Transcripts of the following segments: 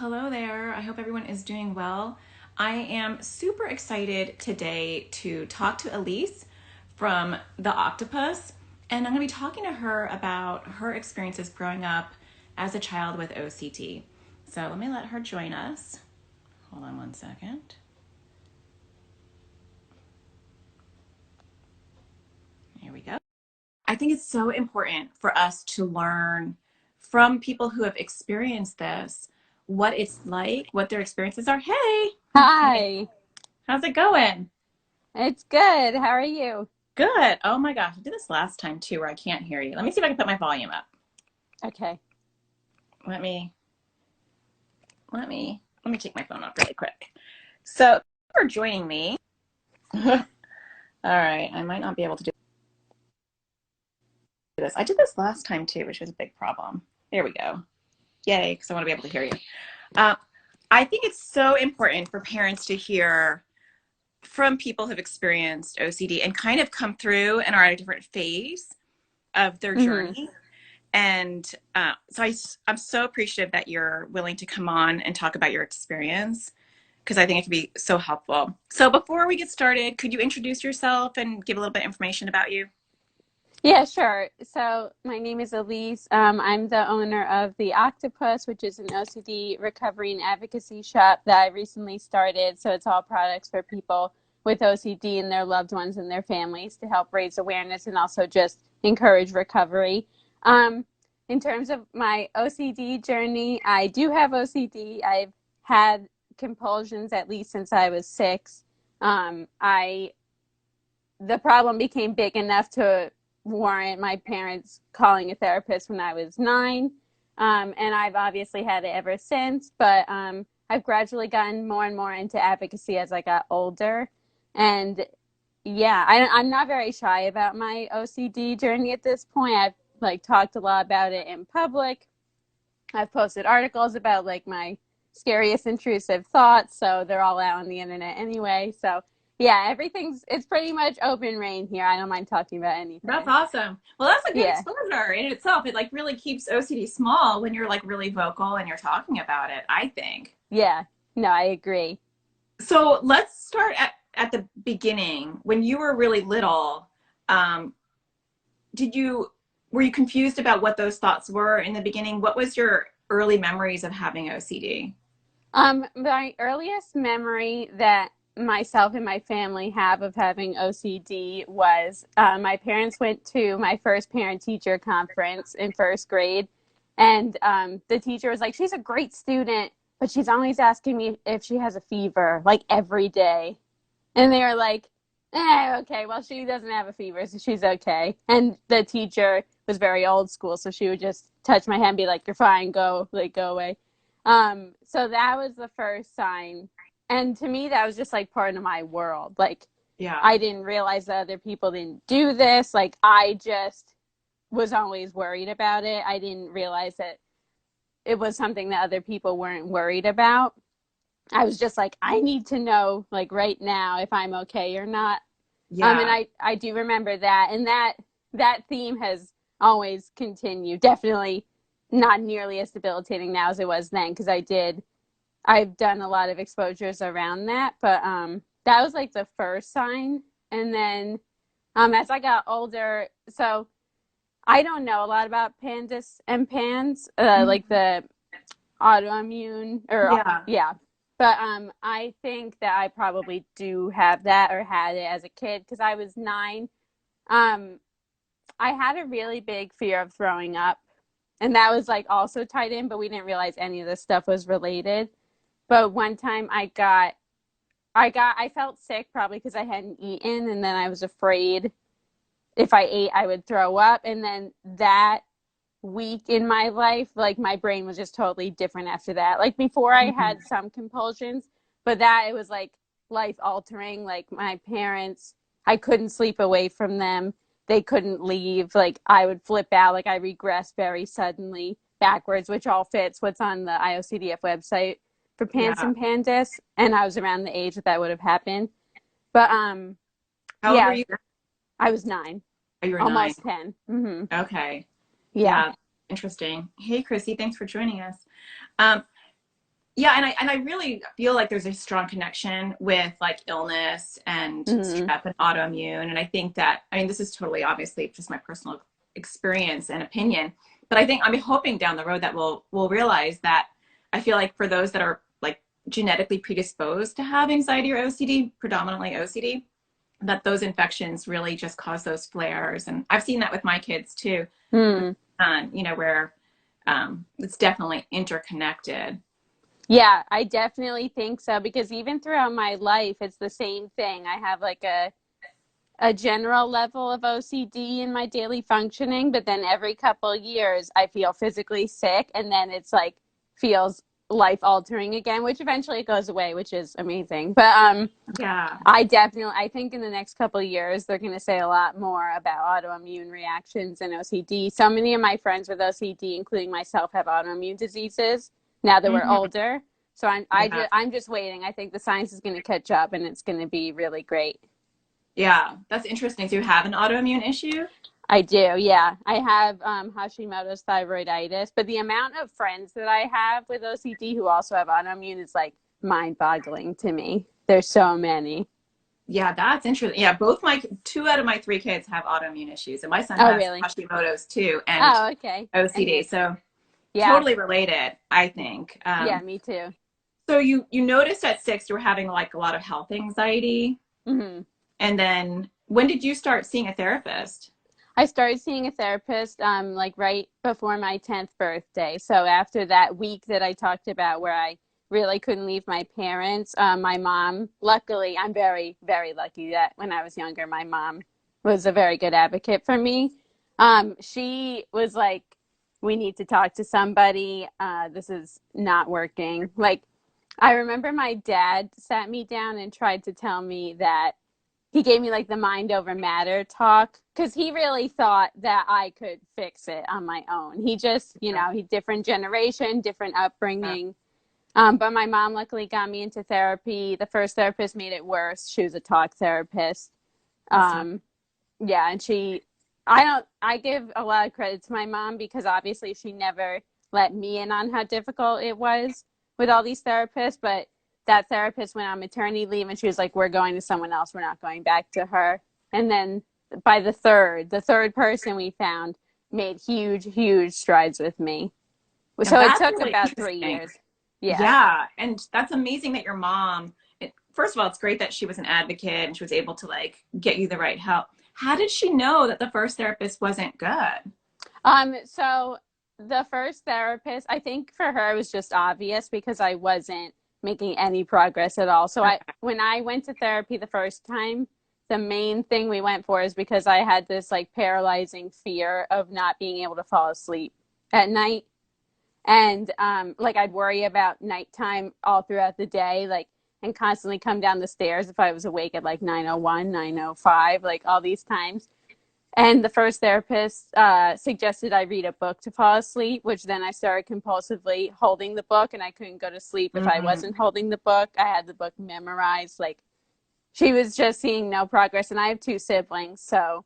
hello there. I hope everyone is doing well. I am super excited today to talk to Elise from The Octopus, and I'm going to be talking to her about her experiences growing up as a child with OCD. So let me let her join us. Hold on one second. Here we go. I think it's so important for us to learn from people who have experienced this, what it's like, what their experiences are. Hey, Hi, how's it going? it's good. How are you? Good. Oh my gosh, I did this last time too where I can't hear you. Let me see if I can put my volume up. Okay. Let me let me take my phone off really quick. So, thank you for joining me. All right, I might not be able to do this. I did this last time too, which was a big problem. There we go. Yay, because I want to be able to hear you. Uh, I think it's so important for parents to hear from people who've experienced OCD and kind of come through and are at a different phase of their hmm journey. And I'm so appreciative that you're willing to come on and talk about your experience because I think it can be so helpful. So before we get started, could you introduce yourself and give a little bit of information about you? Yeah, sure. So my name is Elise. I'm the owner of The Octopus, which is an OCD recovery and advocacy shop that I recently started. So it's all products for people with OCD and their loved ones and their families to help raise awareness and also just encourage recovery. Um, in terms of my OCD journey, I do have OCD. I've had compulsions at least since I was 6. I The problem became big enough to warrant my parents calling a therapist when I was 9. And I've obviously had it ever since, but I've gradually gotten more and more into advocacy as I got older. And yeah, I'm not very shy about my OCD journey at this point. I've talked a lot about it in public. I've posted articles about my scariest intrusive thoughts, so they're all out on the internet anyway. So yeah, it's pretty much open reign here. I don't mind talking about That's anything. awesome. Well, that's a good Yeah, exposure in itself. It like really keeps OCD small when you're like really vocal and you're talking about it, I think. yeah. No, I agree. So let's start at the beginning. When you were really little, um, did you were you confused about what those thoughts were in the beginning? What was your early memories of having OCD? My earliest memory that myself and my family have of having OCD was my parents went to my first parent-teacher conference in first grade, and the teacher was like, "She's a great student, but she's always asking me if she has a fever, like every day." And they were like, okay, well, she doesn't have a fever, so she's okay. And the teacher was very old school, so she would just touch my hand and be like, "You're fine, go away." So that was the first sign. And to me, that was just like part of my world. Like, Yeah. I didn't realize that other people didn't do this. Like, I just was always worried about it. I didn't realize that it was something that other people weren't worried about. I was just like, I need to know, like, right now if I'm okay or not. And Yeah. I do remember that, and that theme has always continued. Definitely not nearly as debilitating now as it was then, because I've done a lot of exposures around that, but that was like the first sign. And then as I got older, so I don't know a lot about pandas and pans, like Mhm. the autoimmune or Yeah. yeah. But I think that I probably do have that or had it as a kid because I was 9. Um, I had a really big fear of throwing up, and that was like also tied in, but we didn't realize any of this stuff was related. But one time I felt sick probably because I hadn't eaten, and then I was afraid if I ate I would throw up, and then that week in my life, like my brain was just totally different after that. Like before I Mhm. had some compulsions, but that it was like life altering. Like my parents, I couldn't sleep away from them. They couldn't leave. Like I would flip out, like I regressed very suddenly backwards, which all fits what's on the IOCDF website for Pants Yeah. and Pandas. And I was around the age that would have happened. But How old were yeah, you? I was 9, Oh, you were 9. almost 10. Mm-hmm. Okay. Yeah. Yeah. Interesting. Hey, Chrissy, thanks for joining us. Um, Yeah, and I really feel like there's a strong connection with like illness and Hmm. stress and autoimmune. And I think that, I mean, this is totally obviously just my personal experience and opinion, but I think I'm hoping down the road that we'll realize that I feel like for those that are like genetically predisposed to have anxiety or OCD, predominantly OCD, that those infections really just cause those flares. And I've seen that with my kids too, Hmm. you know, where it's definitely interconnected. Yeah, I definitely think so because even throughout my life, it's the same thing. I have like a general level of OCD in my daily functioning, but then every couple of years I feel physically sick and then it's like feels life altering again, which eventually it goes away, which is amazing. But Yeah. I think in the next couple of years they're going to say a lot more about autoimmune reactions and OCD. So many of my friends with OCD, including myself, have autoimmune diseases now that we're Mhm. older. So Yeah. I'm just waiting. I think the science is going to catch up and it's going to be really great. Yeah, that's interesting. Do you have an autoimmune issue? I do, yeah. I have Hashimoto's thyroiditis, but the amount of friends that I have with OCD who also have autoimmune is like mind-boggling to me. There's so many. Yeah, that's interesting. Yeah, both my two out of my three kids have autoimmune issues, and my son Oh, has really? Hashimoto's too, and Oh, okay. And OCD. his, So yeah, totally related, I think. yeah, me too. So you noticed at 6 you were having like a lot of health anxiety, Hmm. and then when did you start seeing a therapist? I started seeing a therapist like right before my 10th birthday. So after that week that I talked about where I really couldn't leave my parents, my mom, luckily, I'm very, very lucky that when I was younger, my mom was a very good advocate for me. She was like, we need to talk to somebody. This is not working. Like, I remember my dad sat me down and tried to tell me that he gave me like the mind over matter talk because he really thought that I could fix it on my own. He just, he different generation, different upbringing. But my mom luckily got me into therapy. The first therapist made it worse. She was a talk therapist. That's not, Um, yeah, and I give a lot of credit to my mom because obviously she never let me in on how difficult it was with all these therapists, but that therapist went on maternity leave and she was like, we're going to someone else. We're not going back to her. And then by the third person we found made huge, huge strides with me. yeah, So it that's took really about three interesting. years. Yeah. Yeah, and that's amazing that your mom, first of all, it's great that she was an advocate and she was able to like get you the right help. How did she know that the first therapist wasn't good? So the first therapist, I think for her it was just obvious because I wasn't making any progress at all. So Okay. when I went to therapy the first time, the main thing we went for is because I had this like paralyzing fear of not being able to fall asleep at night. And like I'd worry about nighttime all throughout the day, like and constantly come down the stairs if I was awake at like 9:01, 9:05, like all these times. And the first therapist suggested I read a book to fall asleep, which then I started compulsively holding the book, and I couldn't go to sleep if I Mm, wasn't holding the book. I had the book memorized. Like she was just seeing no progress, and I have two siblings, so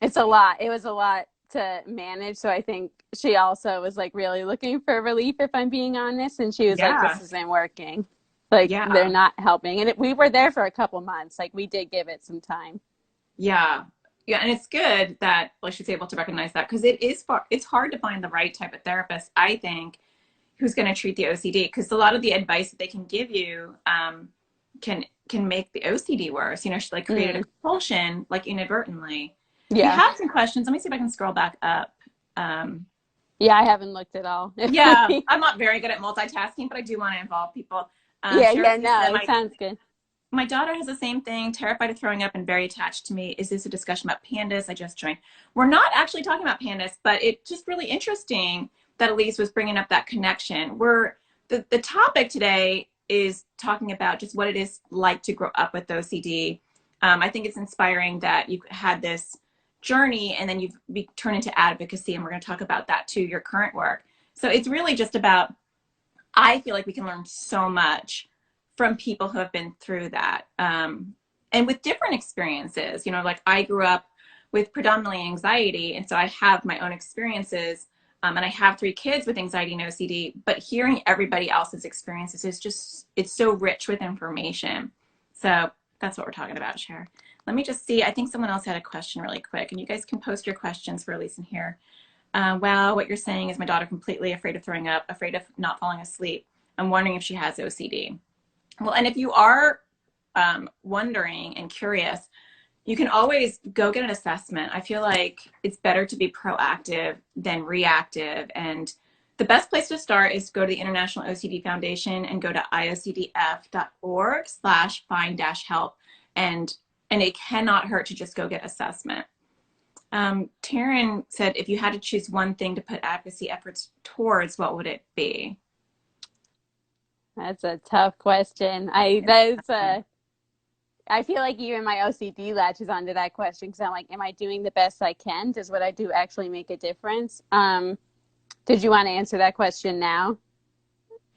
it's a lot. It was a lot to manage. So I think she also was like really looking for relief, if I'm being honest. And she was like, "This yeah, isn't working. Like they're yeah, not helping." And we were there for a couple months. Like we did give it some time. yeah, yeah. And it's good that like she's able to recognize that because it is far, it's hard to find the right type of therapist, I think, who's going to treat the OCD because a lot of the advice that they can give you can make the OCD worse. You know, she like created a Mm, compulsion like inadvertently. We yeah. have some questions. Let me see if I can scroll back up. Um, Yeah, I haven't looked at all. yeah, I'm not very good at multitasking, but I do want to involve people. Yeah, Cheryl yeah, no, said, it sounds good. my daughter has the same thing, terrified of throwing up and very attached to me. Is this a discussion about pandas? I just joined. We're not actually talking about pandas, but it's just really interesting that Elise was bringing up that connection. The topic today is talking about just what it is like to grow up with OCD. I think it's inspiring that you had this journey and then you've turned into advocacy, and we're going to talk about that too, your current work. So it's really just about, I feel like we can learn so much from people who have been through that, and with different experiences. You know, like I grew up with predominantly anxiety, and so I have my own experiences. And I have 3 kids with anxiety and OCD, but hearing everybody else's experiences is just, it's so rich with information. So that's what we're talking about, Cher. Let me just see. I think someone else had a question really quick, and you guys can post your questions for Elise in here. Well, what you're saying is my daughter completely afraid of throwing up, afraid of not falling asleep. I'm wondering if she has OCD. Well, and if you are wondering and curious, you can always go get an assessment. I feel like it's better to be proactive than reactive. And the best place to start is to go to the International OCD Foundation and go to iocdf.org/find-help. And it cannot hurt to just go get assessment. Taryn said, if you had to choose one thing to put advocacy efforts towards, what would it be? That's a tough question. I feel like even my OCD latches onto that question because I'm like, am I doing the best I can? Does what I do actually make a difference? Did you want to answer that question now?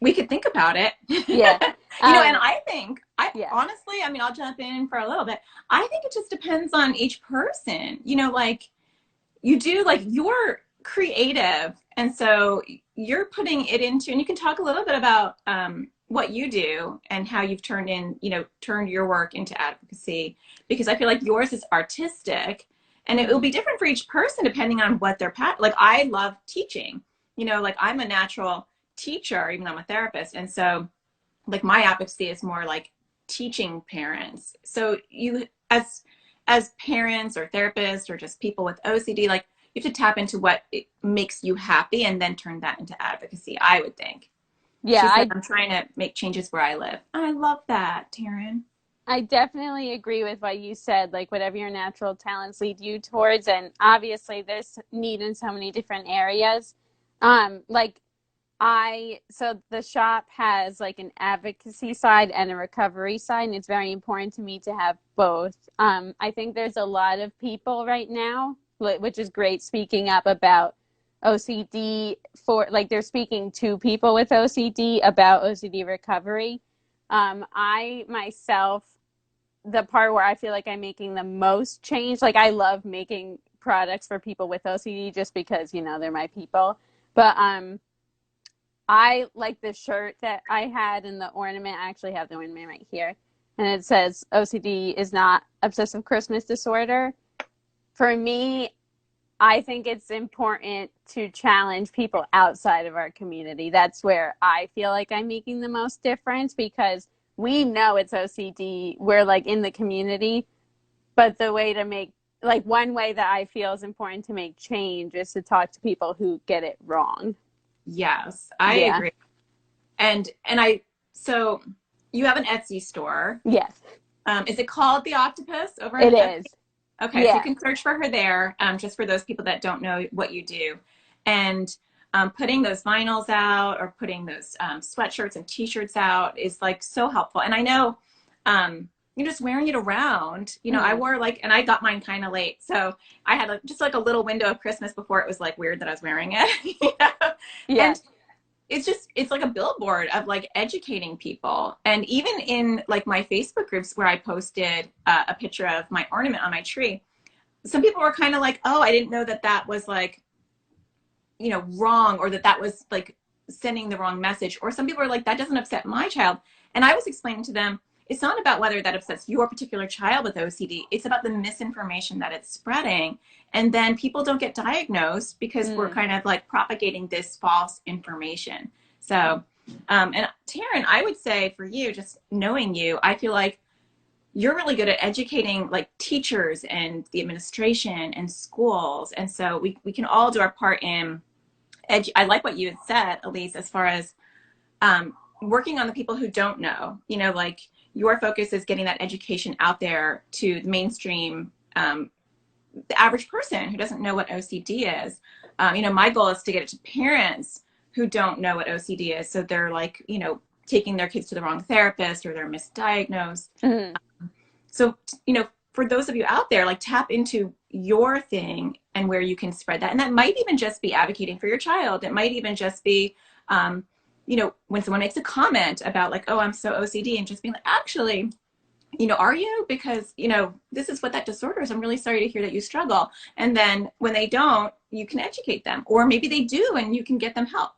We could think about it. Yeah. And I think, honestly, I mean, I'll jump in for a little bit. I think it just depends on each person. Like you're creative. And so you're putting it into, and you can talk a little bit about what you do and how you've turned your work into advocacy, because I feel like yours is artistic and it will be different for each person depending on what their path. Like I love teaching, like I'm a natural teacher, even though I'm a therapist. And so like my advocacy is more like teaching parents. So you, as parents or therapists or just people with OCD, like you have to tap into what makes you happy and then turn that into advocacy, I would think. Yeah, she said, I'm trying to make changes where I live. I love that, Taryn. I definitely agree with what you said, like whatever your natural talents lead you towards. And obviously there's need in so many different areas. So the shop has like an advocacy side and a recovery side, and it's very important to me to have both. I think there's a lot of people right now, which is great, speaking up about OCD they're speaking to people with OCD about OCD recovery. I myself, the part where I feel like I'm making the most change, like I love making products for people with OCD just because, they're my people. But I like the shirt that I had and the ornament. I actually have the ornament right here. And it says OCD is not obsessive Christmas disorder. For me, I think it's important to challenge people outside of our community. That's where I feel like I'm making the most difference, because we know it's OCD. We're like in the community, but the way to make, like one way that I feel is important to make change is to talk to people who get it wrong. Yes, I agree. So you have an Etsy store. Yes. Is it called The Octopus over? It is. Okay, yeah. So you can search for her there, just for those people that don't know what you do. And putting those vinyls out or putting those sweatshirts and t-shirts out is like so helpful. And I know you're just wearing it around. I wore and I got mine kind of late. So I had just like a little window of Christmas before it was like weird that I was wearing it. Yeah. And it's like a billboard of like educating people. And even in like my Facebook groups where I posted a picture of my ornament on my tree, some people were kind of like, oh, I didn't know that was like, wrong, or that was like sending the wrong message. Or some people were like, that doesn't upset my child. And I was explaining to them, it's not about whether that upsets your particular child with OCD. It's about the misinformation that it's spreading. And then people don't get diagnosed because we're kind of like propagating this false information. So, and Taryn, I would say for you, just knowing you, I feel like you're really good at educating like teachers and the administration and schools. And so we can all do our part in I like what you had said, Elise, as far as working on the people who don't know, like your focus is getting that education out there to the mainstream, the average person who doesn't know what OCD is. My goal is to get it to parents who don't know what OCD is. So they're like, taking their kids to the wrong therapist or they're misdiagnosed. Mm-hmm. So, for those of you out there, like tap into your thing and where you can spread that. And that might even just be advocating for your child. It might even just be, when someone makes a comment about like, oh, I'm so OCD, and just being like, actually, are you? Because, this is what that disorder is. I'm really sorry to hear that you struggle. And then when they don't, you can educate them, or maybe they do and you can get them help.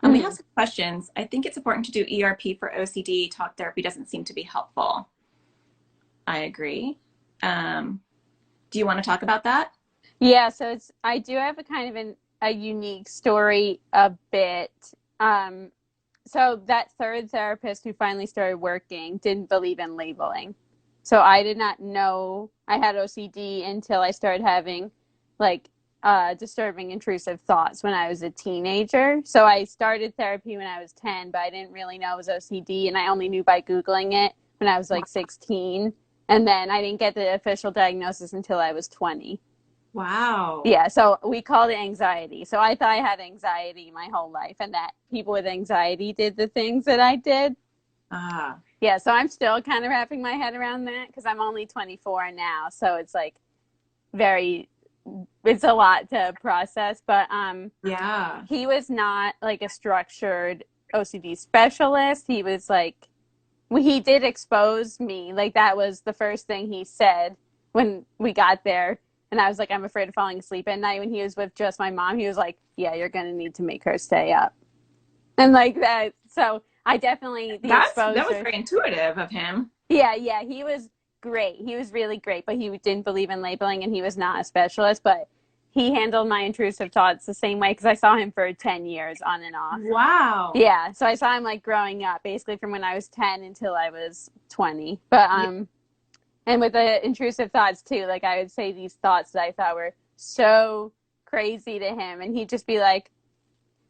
We have some questions. I think it's important to do ERP for OCD. Talk therapy doesn't seem to be helpful. I agree. Do you want to talk about that? Yeah, so I do have a kind of a unique story a bit. So that third therapist who finally started working didn't believe in labeling. So I did not know I had OCD until I started having like disturbing intrusive thoughts when I was a teenager. So I started therapy when I was 10, but I didn't really know it was OCD, and I only knew by Googling it when I was like 16. And then I didn't get the official diagnosis until I was 20. Wow. Yeah, so we called it anxiety. So I thought I had anxiety my whole life, and that people with anxiety did the things that I did. Ah. Yeah, so I'm still kind of wrapping my head around that because I'm only 24 now. So it's like it's a lot to process. But Yeah. he was not like a structured OCD specialist. He was like, he did expose me. Like that was the first thing he said when we got there. And I was like, I'm afraid of falling asleep at night. When he was with just my mom, he was like, yeah, you're going to need to make her stay up. And like that. So I definitely, the That was exposure. very intuitive of him. Yeah, he was great. He was really great, but he didn't believe in labeling, and he was not a specialist, but he handled my intrusive thoughts the same way because I saw him for 10 years on and off. Wow. Yeah, so I saw him like growing up, basically from when I was 10 until I was 20. But and with the intrusive thoughts too, like I would say these thoughts that I thought were so crazy to him, and he'd just be like,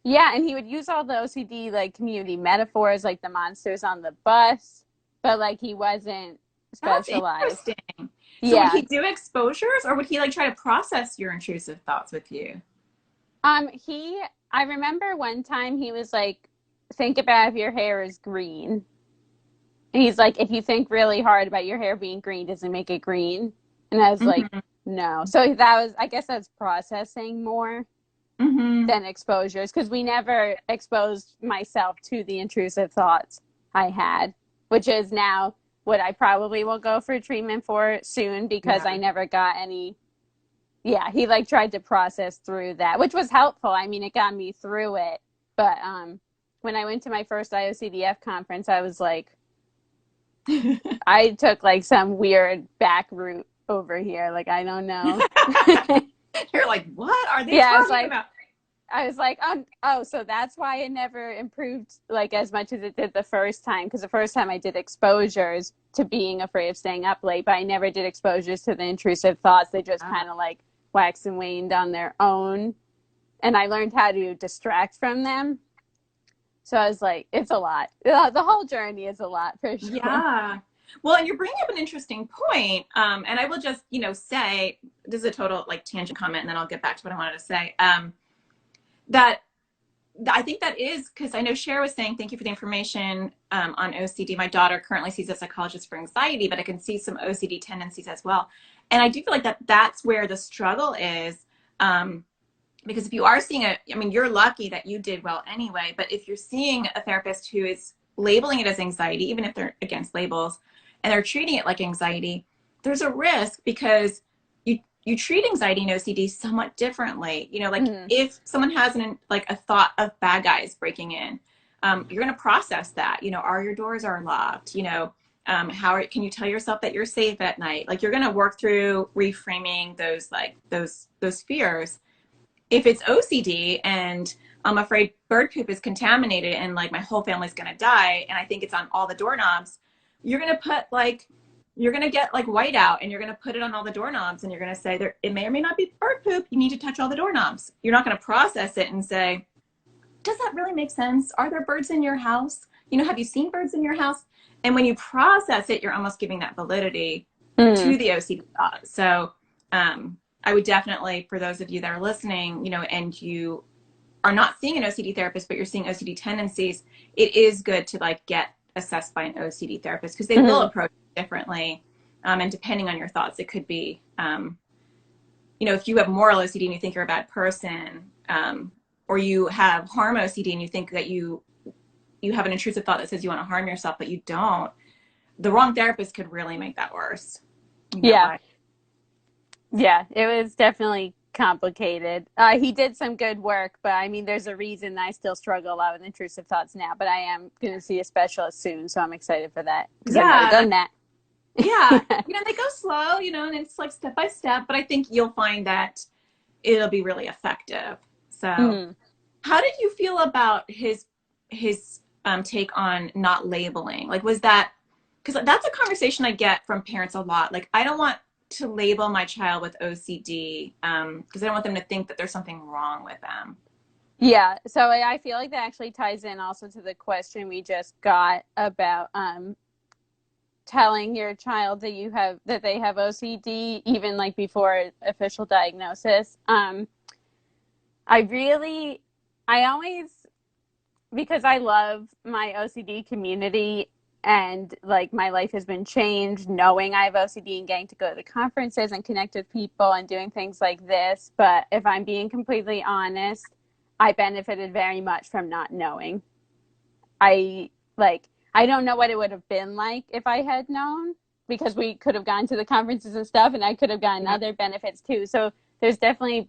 yeah, and he would use all the OCD like community metaphors, like the monsters on the bus, but like he wasn't That's specialized. interesting. So would Yeah. he do exposures, or would he like try to process your intrusive thoughts with you? I remember one time he was like, think about if your hair is green. And he's like, if you think really hard about your hair being green, does it make it green? And I was like, Mm-hmm. no. So that was, I guess that's processing more Mm-hmm. than exposures because we never exposed myself to the intrusive thoughts I had, which is now what I probably will go for treatment for soon because I Yeah. never got any. Yeah, he like tried to process through that, which was helpful. I mean, it got me through it. But when I went to my first IOCDF conference, I was like, I took like some weird back route over here. Like, I don't know. You're like, what are they Yeah, talking about? I was like, oh, so that's why it never improved like as much as it did the first time. Because the first time I did exposures to being afraid of staying up late, but I never did exposures to the intrusive thoughts. They just Ah. kind of like waxed and waned on their own. And I learned how to distract from them. So I was like, it's a lot. The whole journey is a lot for sure. Yeah. Well, and you're bringing up an interesting point. And I will just, say this is a total like tangent comment, and then I'll get back to what I wanted to say. That I think that is because I know Cher was saying, thank you for the information on OCD. My daughter currently sees a psychologist for anxiety, but I can see some OCD tendencies as well. And I do feel like that's where the struggle is. Because if you are seeing I mean, you're lucky that you did well anyway, but if you're seeing a therapist who is labeling it as anxiety, even if they're against labels, and they're treating it like anxiety, there's a risk because you treat anxiety and OCD somewhat differently. Like Mm-hmm. if someone has a thought of bad guys breaking in, you're going to process that. Are your doors are locked? Can you tell yourself that you're safe at night? Like you're going to work through reframing those fears. If it's OCD and I'm afraid bird poop is contaminated and like my whole family's going to die, and I think it's on all the doorknobs, you're going to get like white out and you're going to put it on all the doorknobs, and you're going to say it may or may not be bird poop. You need to touch all the doorknobs. You're not going to process it and say, does that really make sense? Are there birds in your house? Have you seen birds in your house? And when you process it, you're almost giving that validity Mm-hmm. to the OCD thought. So I would definitely, for those of you that are listening, and you are not seeing an OCD therapist, but you're seeing OCD tendencies, it is good to like get assessed by an OCD therapist because they will Mm-hmm. approach it differently. And depending on your thoughts, it could be, if you have moral OCD and you think you're a bad person, or you have harm OCD and you think that you have an intrusive thought that says you want to harm yourself, but you don't. the wrong therapist could really make that worse. Yeah. By Yeah, it was definitely complicated. He did some good work, but I mean, there's a reason I still struggle a lot with intrusive thoughts now. But I am going to see a specialist soon, so I'm excited for that because I've never yeah, done that. yeah, they go slow, and it's like step by step, but I think you'll find that it'll be really effective. So, Mhm. how did you feel about his take on not labeling? Like, was that, because that's a conversation I get from parents a lot. Like, I don't want to label my child with OCD because I don't want them to think that there's something wrong with them. Yeah, so I feel like that actually ties in also to the question we just got about telling your child that they have OCD even like before official diagnosis. I really, I always, because I love my OCD community and like my life has been changed knowing I have OCD and getting to go to conferences and connect with people and doing things like this. But if I'm being completely honest, I benefited very much from not knowing. I I don't know what it would have been like if I had known because we could have gone to the conferences and stuff and I could have gotten Yeah. other benefits too. So there's definitely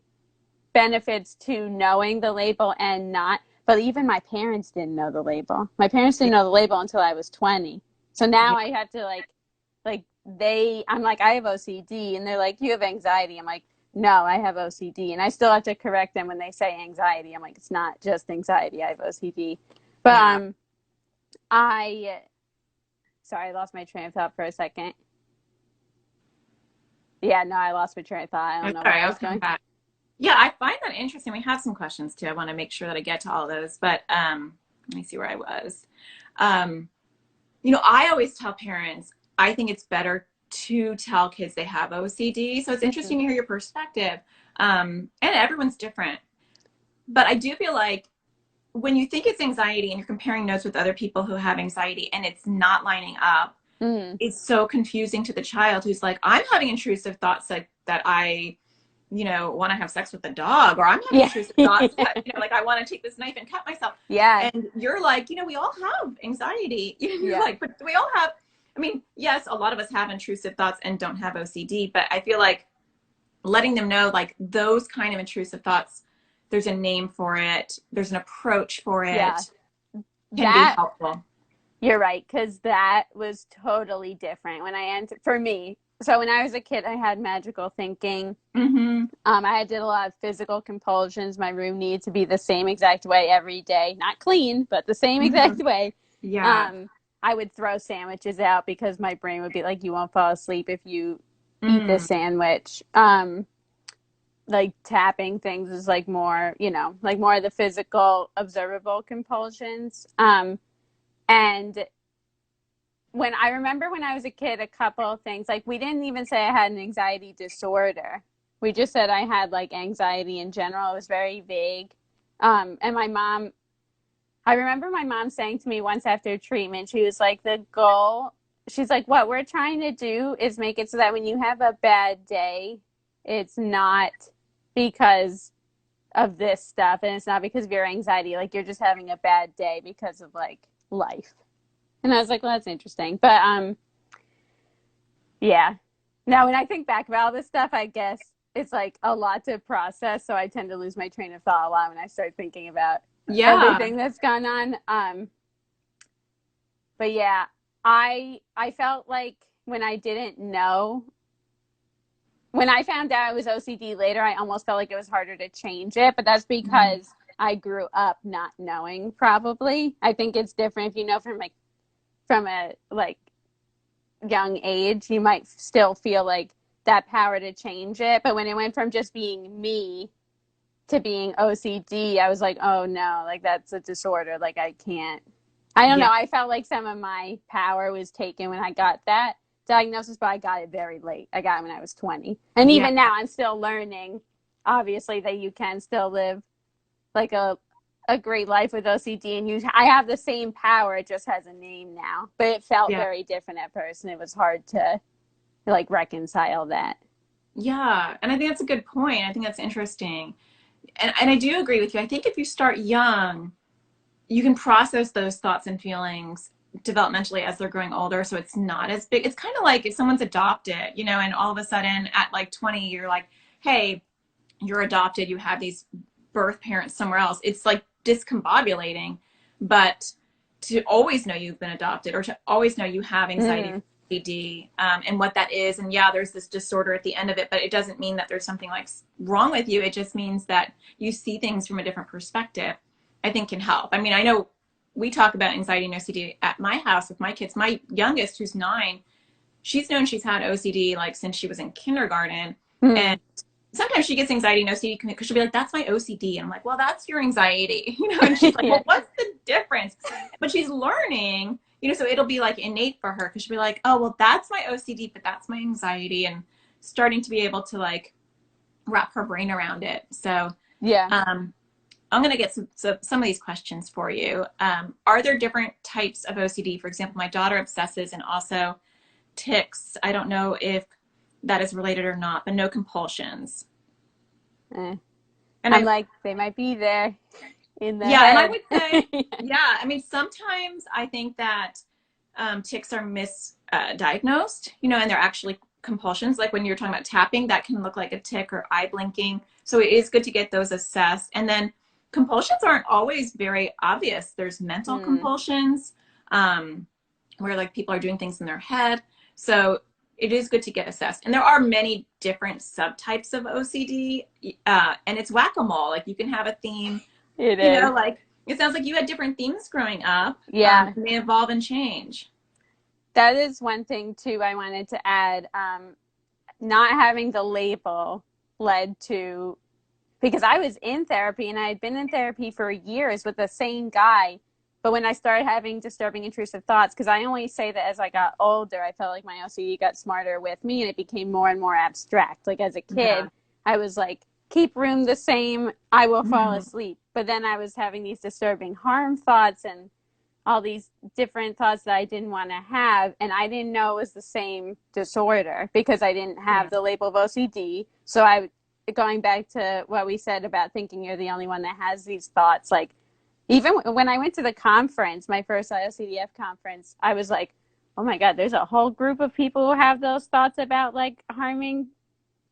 benefits to knowing the label and not. But even my parents didn't know the label. My parents didn't know the label until I was 20. So now Yeah. I have to I'm like, I have OCD. And they're like, you have anxiety. I'm like, no, I have OCD. And I still have to correct them when they say anxiety. I'm like, it's not just anxiety. I have OCD. But Yeah. I, sorry, I lost my train of thought for a second. Yeah, no, I lost my train of thought. I don't Oh, know where sorry, I I was was coming going. back. Yeah, I find that interesting. We have some questions too. I want to make sure that I get to all those, but let me see where I was. Um, I always tell parents, I think it's better to tell kids they have OCD. So it's Mm-hmm. interesting to hear your perspective. And everyone's different. But I do feel like when you think it's anxiety and you're comparing notes with other people who have anxiety and it's not lining up, Mm-hmm. it's so confusing to the child who's like, I'm having intrusive thoughts that I want to have sex with a dog, or I'm having Yeah. intrusive thoughts that, like I want to take this knife and cut myself. Yeah. And you're like, we all have anxiety. You're Yeah. like, but we all have, I mean, yes, a lot of us have intrusive thoughts and don't have OCD, but I feel like letting them know like those kind of intrusive thoughts, there's a name for it, there's an approach for Yeah. it, can be That helpful. You're right, because that was totally different when I entered for me. So when I was a kid, I had magical thinking. Mm-hmm. I did a lot of physical compulsions. My room needed to be the same exact way every day, not clean, but the same Mm-hmm. exact way. Yeah. Um, I would throw sandwiches out because my brain would be like, "You won't fall asleep if you eat this Mm. sandwich." Like tapping things is like more, like more of the physical, observable compulsions. And when I was a kid, a couple of things, like we didn't even say I had an anxiety disorder. We just said I had like anxiety in general. It was very vague. And I remember my mom saying to me once after treatment, she was like, she's like, what we're trying to do is make it so that when you have a bad day, it's not because of this stuff and it's not because of your anxiety. Like you're just having a bad day because of like life. And I was like, well, that's interesting. But yeah. Now, when I think back about all this stuff, I guess it's like a lot to process. So I tend to lose my train of thought a lot when I start thinking about Yeah. everything that's gone on. But yeah, I felt like when I didn't know, when I found out I was OCD later, I almost felt like it was harder to change it. But that's Mm. because I grew up not knowing. Probably, I think it's different if you know from a like young age, you might still feel like that power to change it. But when it went from just being me to being OCD, I was like, oh no, like that's a disorder. Like I can't. I don't Yeah. know. I felt like some of my power was taken when I got that diagnosis, but I got it very late. I got it when I was 20. And Yeah. even now, I'm still learning, obviously, that you can still live like a great life with OCD, and I have the same power. It just has a name now, but it felt Yeah. very different at first, and it was hard to like reconcile that. Yeah. And I think that's a good point. I think that's interesting. And I do agree with you. I think if you start young, you can process those thoughts and feelings developmentally as they're growing older, so it's not as big. It's kind of like if someone's adopted, and all of a sudden at like 20 you're like, hey, you're adopted, you have these birth parents somewhere else. It's like discombobulating. But to always know you've been adopted, or to always know you have anxiety, OCD, and what that is, and yeah, there's this disorder at the end of it, but it doesn't mean that there's something like wrong with you. It just means that you see things from a different perspective, I think can help. I mean, I know we talk about anxiety and OCD at my house with my kids. My youngest, who's 9, she's known she's had OCD like since she was in kindergarten. And sometimes she gets anxiety and OCD because she'll be like, that's my OCD. And I'm like, well, that's your anxiety, and she's like, well, what's the difference? But she's learning, so it'll be like innate for her because she'll be like, oh, well, that's my OCD, but that's my anxiety, and starting to be able to like wrap her brain around it. So I'm going to get some of these questions for you. Are there different types of OCD? For example, my daughter obsesses and also tics. I don't know if that is related or not, but no compulsions. And I'm like, they might be there in the head. And I would say, I mean, sometimes I think that tics are misdiagnosed, and they're actually compulsions. Like when you're talking about tapping, that can look like a tic or eye blinking. So it is good to get those assessed. And then compulsions aren't always very obvious. There's mental compulsions, where like people are doing things in their head. So it is good to get assessed. And there are many different subtypes of OCD, and it's whack-a-mole. Like you can have a theme, like it sounds like you had different themes growing up. Yeah. They evolve and change. That is one thing too I wanted to add. Not having the label led to, because I was in therapy and I had been in therapy for years with the same guy. But when I started having disturbing intrusive thoughts, because I only say that as I got older, I felt like my OCD got smarter with me and it became more and more abstract. Like as a kid, I was like, keep room the same, I will fall asleep. But then I was having these disturbing harm thoughts and all these different thoughts that I didn't want to have. And I didn't know it was the same disorder because I didn't have the label of OCD. So going back to what we said about thinking you're the only one that has these thoughts, like, even when I went to the conference, my first IOCDF conference, I was like, oh my God, there's a whole group of people who have those thoughts about like harming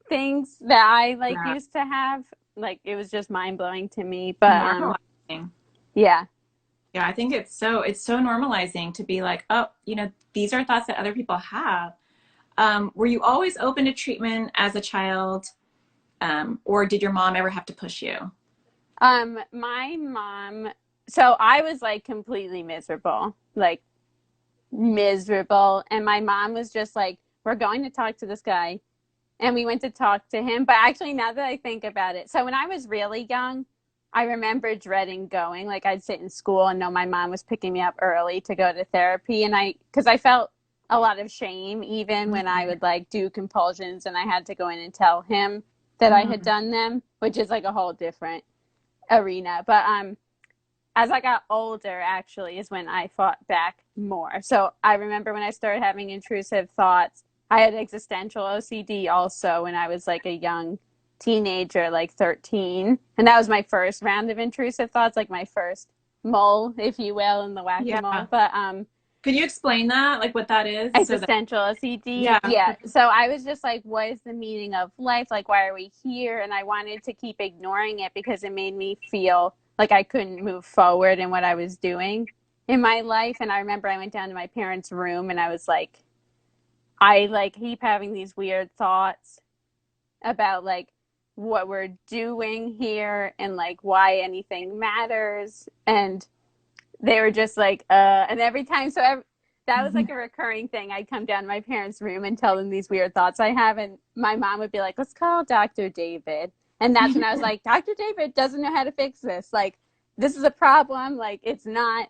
things that I used to have. Like it was just mind blowing to me. But normalizing. Yeah, I think it's so normalizing to be like, oh, these are thoughts that other people have. Were you always open to treatment as a child? Or did your mom ever have to push you? My mom, so I was like completely miserable. And my mom was just like, we're going to talk to this guy. And we went to talk to him. But actually, now that I think about it, so when I was really young, I remember dreading going. Like I'd sit in school and know my mom was picking me up early to go to therapy. And because I felt a lot of shame even when I would like do compulsions and I had to go in and tell him that I had done them, which is like a whole different arena. But as I got older, actually, is when I fought back more. So I remember when I started having intrusive thoughts, I had existential OCD also when I was like a young teenager, like 13. And that was my first round of intrusive thoughts, like my first mole, if you will, in the whack-a-mole. But could you explain that, like what that is? Existential OCD. Yeah. So I was just like, what is the meaning of life? Like, why are we here? And I wanted to keep ignoring it because it made me feel like I couldn't move forward in what I was doing in my life. And I remember I went down to my parents' room and I was like, I like keep having these weird thoughts about like what we're doing here and like why anything matters. And they were just like, and every time, that was like a recurring thing. I'd come down to my parents' room and tell them these weird thoughts I have. And my mom would be like, let's call Dr. David. And that's when I was like, Dr. David doesn't know how to fix this. Like, this is a problem. Like, it's not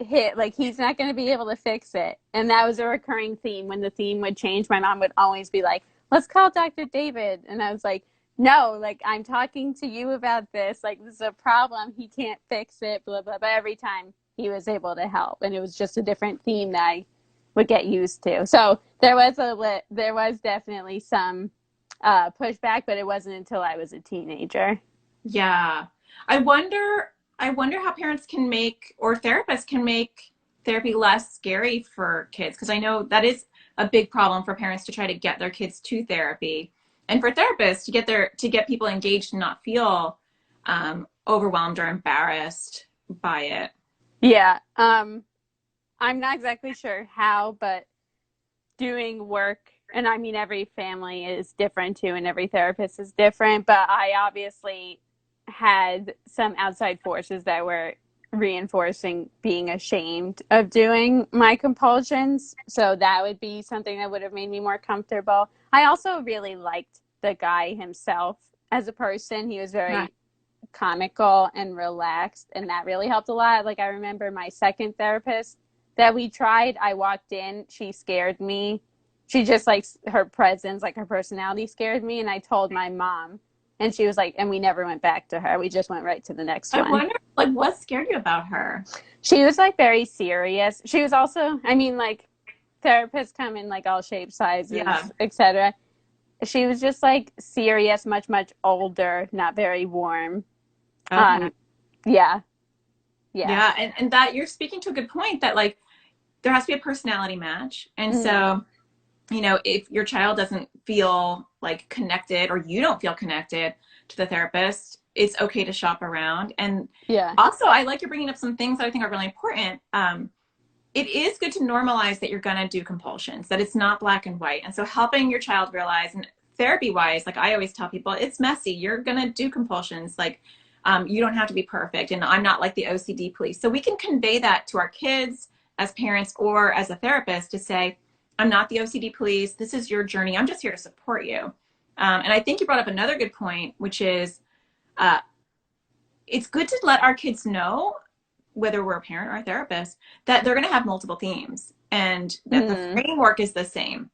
like, he's not going to be able to fix it. And that was a recurring theme. When the theme would change, my mom would always be like, let's call Dr. David. And I was like, no, like, I'm talking to you about this. Like, this is a problem. He can't fix it, blah, blah. But every time he was able to help. And it was just a different theme that I would get used to. So there was definitely some pushback, but it wasn't until I was a teenager. Yeah. I wonder how parents can make, or therapists can make therapy less scary for kids? Because I know that is a big problem for parents to try to get their kids to therapy, and for therapists to get people engaged and not feel overwhelmed or embarrassed by it. Yeah. I'm not exactly sure how, but doing work, and I mean, every family is different too, and every therapist is different, but I obviously had some outside forces that were reinforcing being ashamed of doing my compulsions. So that would be something that would have made me more comfortable. I also really liked the guy himself as a person. He was Yeah. very comical and relaxed, and that really helped a lot. Like, I remember my second therapist that we tried, I walked in, she scared me. She just, like, her presence, like her personality scared me, and I told my mom, and she was like, and we never went back to her. We just went right to the next I one. wonder, like, what scared you about her? She was like very serious. She was also, I mean, like, therapists come in like all shapes, Yeah. sizes, etc. She was just like serious, much older, not very warm. Okay. um yeah. Yeah. Yeah, and that you're speaking to a good point that like there has to be a personality match. And Mm. so, you know, if your child doesn't feel like connected or you don't feel connected to the therapist, it's okay to shop around. And Yeah. also, I like you bringing up some things that I think are really important. It is good to normalize that you're going to do compulsions, that it's not black and white. And so helping your child realize, and therapy wise, like I always tell people, it's messy. You're going to do compulsions. Like, you don't have to be perfect. And I'm not like the OCD police. So we can convey that to our kids as parents or as a therapist to say, I'm not the OCD police. This is your journey. I'm just here to support you. And I think you brought up another good point, which is uh, it's good to let our kids know, whether we're a parent or a therapist, that they're going to have multiple themes and that the Mm. framework is the same.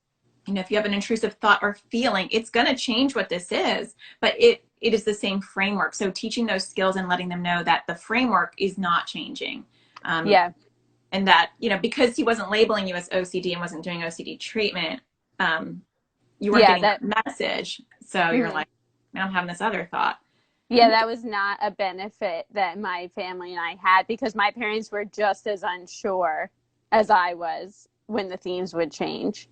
You know, if you have an intrusive thought or feeling, it's going to change what this is, but it is the same framework. So teaching those skills and letting them know that the framework is not changing. Yeah. And that, you know, because he wasn't labeling you as OCD and wasn't doing OCD treatment, you weren't Yeah. getting That. that message. So you're Mhm. like, now I'm having this other thought. Yeah, that was not a benefit that my family and I had, because my parents were just as unsure as I was when the themes would change,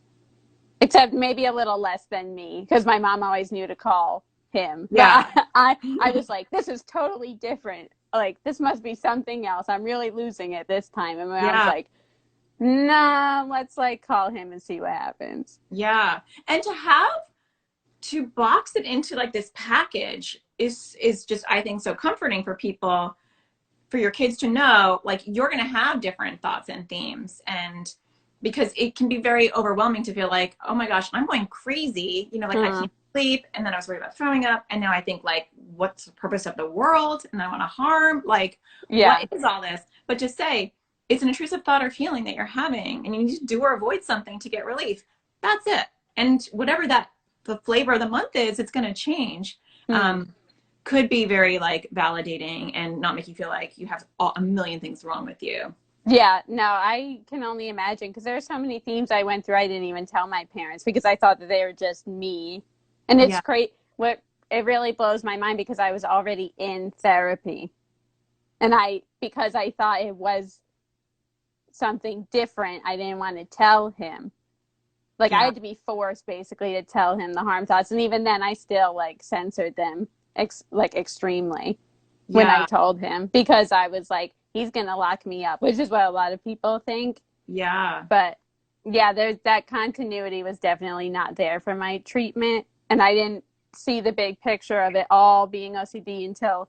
except maybe a little less than me, because my mom always knew to call him. But Yeah. I was like, this is totally different. Like, this must be something else. I'm really losing it this time. And my mom's Yeah. like, nah, let's like call him and see what happens. Yeah. And to box it into like this package is just, I think, so comforting for people, for your kids to know like you're going to have different thoughts and themes. And because it can be very overwhelming to feel like, oh my gosh, I'm going crazy, you know, like I Hmm. can't sleep, and then I was worried about throwing up, and now I think like, what's the purpose of the world, and I want to harm, like, what Yeah. is all this? But just say it's an intrusive thought or feeling that you're having and you need to do or avoid something to get relief. That's it. And whatever that the flavor of the month is, it's going to change. Hmm. um, could be very like validating and not make you feel like you have a million things wrong with you. Yeah, no, I can only imagine, because there are so many themes I went through I didn't even tell my parents, because I thought that they were just me. And it's Yeah. great. What it really blows my mind, because I was already in therapy, and because I thought it was something different, I didn't want to tell him. Like, I Yeah. had to be forced basically to tell him the harm thoughts, and even then I still like censored them like extremely when I Yeah. told him, because I was like, he's gonna lock me up, which is what a lot of people think. Yeah. But yeah, there's that continuity was definitely not there for my treatment, and I didn't see the big picture of it all being OCD until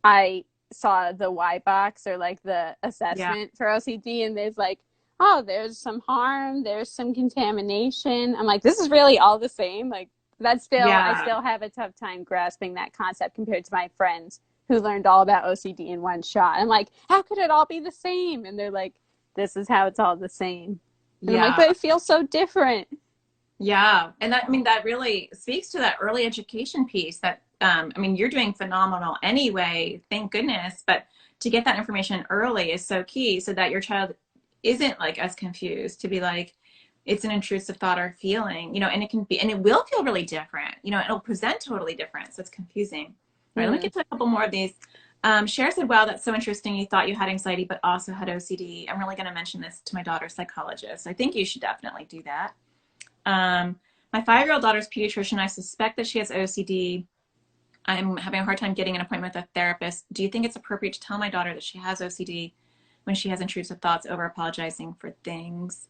I saw the Y box, or like the Yeah. assessment for OCD, and there's like, oh, there's some harm, there's some contamination. I'm like, this is really all the same. Like, that's still, I Yeah. still have a tough time grasping that concept compared to my friends who learned all about OCD in one shot. I'm like, how could it all be the same? And they're like, this is how it's all the same. And I'm like, Yeah. but it feels so different. Yeah. And that, I mean, that really speaks to that early education piece that, I mean, you're doing phenomenal anyway, thank goodness, but to get that information early is so key so that your child isn't like as confused, to be like, it's an intrusive thought or feeling, you know, and it can be, and it will feel really different, you know, it'll present totally different. So it's confusing. All right, let me Mm-hmm. get to a couple more of these. Cher said, wow, that's so interesting. You thought you had anxiety, but also had OCD. I'm really going to mention this to my daughter's psychologist. I think you should definitely do that. My 5-year-old daughter's pediatrician, I suspect that she has OCD. I'm having a hard time getting an appointment with a therapist. Do you think it's appropriate to tell my daughter that she has OCD when she has intrusive thoughts over apologizing for things?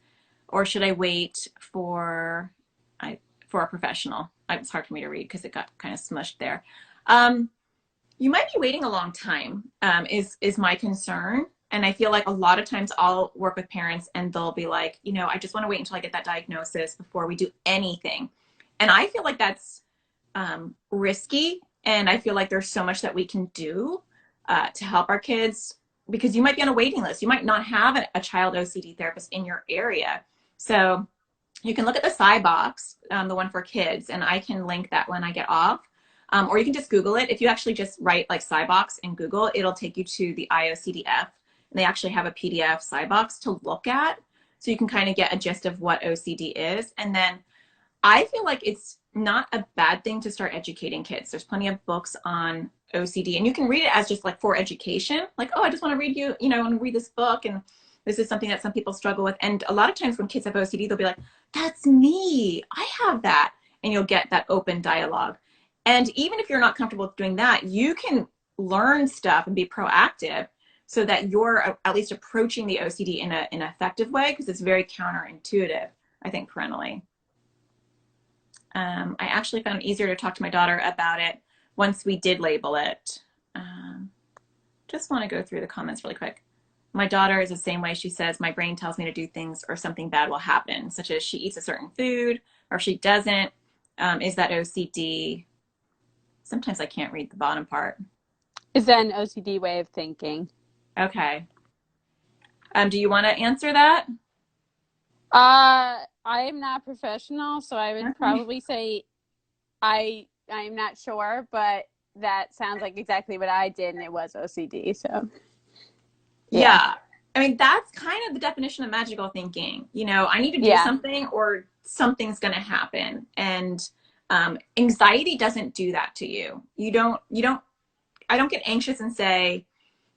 Or should I wait for a professional? It's hard for me to read because it got kind of smushed there. You might be waiting a long time, is my concern. And I feel like a lot of times I'll work with parents and they'll be like, I just want to wait until I get that diagnosis before we do anything. And I feel like that's risky. And I feel like there's so much that we can do to help our kids, because you might be on a waiting list. You might not have a child OCD therapist in your area. So you can look at the SciBox, the one for kids, and I can link that when I get off. Or you can just Google it. If you actually just write like SciBox in Google, it'll take you to the IOCDF. And they actually have a PDF SciBox to look at. So you can kind of get a gist of what OCD is. And then I feel like it's not a bad thing to start educating kids. There's plenty of books on OCD, and you can read it as just like for education. Like, oh, I just want to read I want to read this book. And this is something that some people struggle with. And a lot of times when kids have OCD, they'll be like, that's me. I have that. And you'll get that open dialogue. And even if you're not comfortable with doing that, you can learn stuff and be proactive so that you're at least approaching the OCD in an effective way, because it's very counterintuitive, I think, parentally. I actually found it easier to talk to my daughter about it once we did label it. Just want to go through the comments really quick. My daughter is the same way. She says, my brain tells me to do things or something bad will happen, such as she eats a certain food or if she doesn't. Is that OCD? Sometimes I can't read the bottom part. Is that an OCD way of thinking? Okay. Do you want to answer that? I am not professional, so I would Okay. probably say I'm not sure, but that sounds like exactly what I did, and it was OCD. So yeah. I mean, that's kind of the definition of magical thinking. I need to do something or something's going to happen. And anxiety doesn't do that to you. I don't get anxious and say,